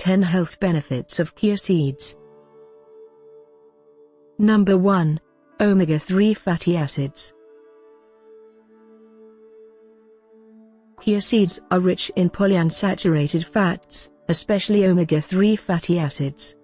10 health benefits of chia seeds. Number 1. Omega-3 fatty acids. Chia seeds are rich in polyunsaturated fats, especially omega-3 fatty acids.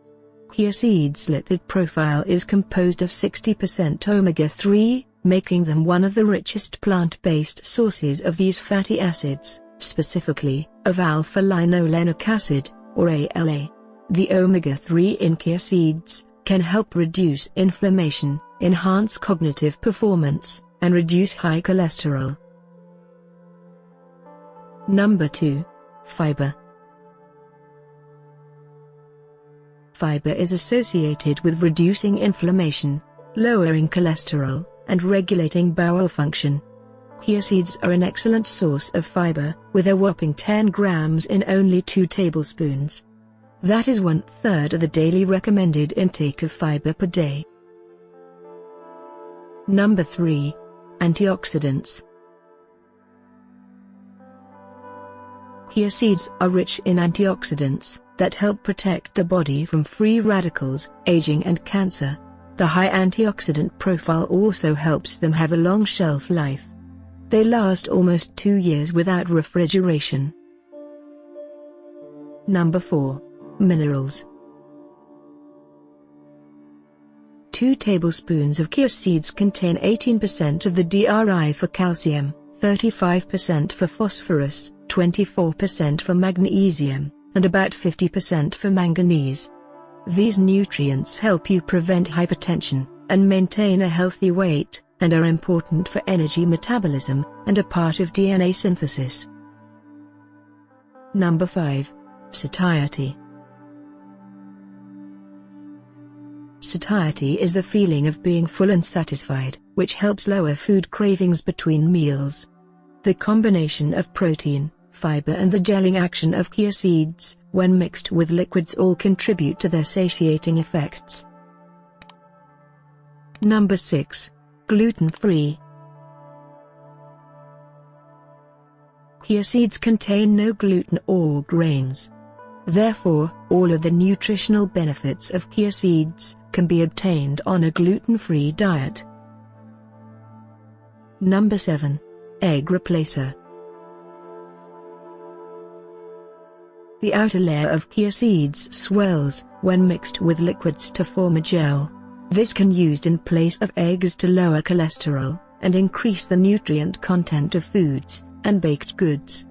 Chia seeds' lipid profile is composed of 60% omega-3, making them one of the richest plant-based sources of these fatty acids, specifically, of alpha-linolenic acid, or ALA. The omega-3 in chia seeds can help reduce inflammation, enhance cognitive performance, and reduce high cholesterol. Number 2. Fiber. Fiber is associated with reducing inflammation, lowering cholesterol, and regulating bowel function. Chia seeds are an excellent source of fiber, with a whopping 10 grams in only 2 tablespoons. That is 1/3 of the daily recommended intake of fiber per day. Number 3. Antioxidants. Chia seeds are rich in antioxidants that help protect the body from free radicals, aging and cancer. The high antioxidant profile also helps them have a long shelf life. They last almost 2 years without refrigeration. Number 4. Minerals. 2 tablespoons of chia seeds contain 18% of the DRI for calcium, 35% for phosphorus, 24% for magnesium, and about 50% for manganese. These nutrients help you prevent hypertension and maintain a healthy weight, and are important for energy metabolism and a part of DNA synthesis. Number 5. Satiety. Satiety is the feeling of being full and satisfied, which helps lower food cravings between meals. The combination of protein, fiber and the gelling action of chia seeds, when mixed with liquids, all contribute to their satiating effects. Number 6. Gluten-free. Chia seeds contain no gluten or grains. Therefore, all of the nutritional benefits of chia seeds can be obtained on a gluten-free diet. Number 7. Egg replacer. The outer layer of chia seeds swells when mixed with liquids to form a gel. This can be used in place of eggs to lower cholesterol and increase the nutrient content of foods and baked goods.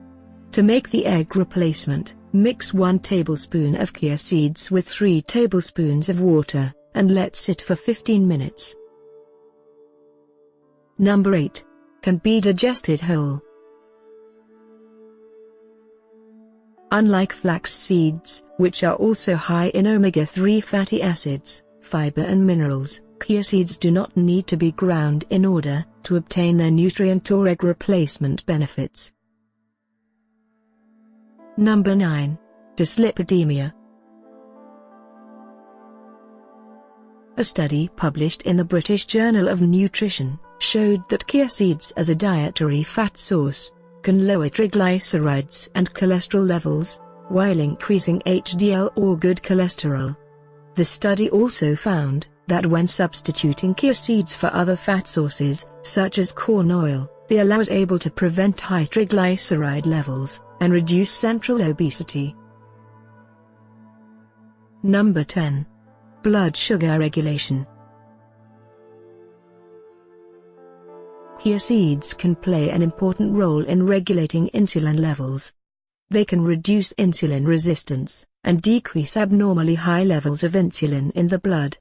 To make the egg replacement, mix 1 tablespoon of chia seeds with 3 tablespoons of water, and let sit for 15 minutes. Number 8. Can be digested whole. Unlike flax seeds, which are also high in omega-3 fatty acids, fiber and minerals, chia seeds do not need to be ground in order to obtain their nutrient or egg replacement benefits. Number 9. Dyslipidemia. A study published in the British Journal of Nutrition showed that chia seeds as a dietary fat source can lower triglycerides and cholesterol levels, while increasing HDL or good cholesterol. The study also found that when substituting chia seeds for other fat sources, such as corn oil, the oil was able to prevent high triglyceride levels and reduce central obesity. Number 10. Blood sugar regulation. Chia seeds can play an important role in regulating insulin levels. They can reduce insulin resistance and decrease abnormally high levels of insulin in the blood.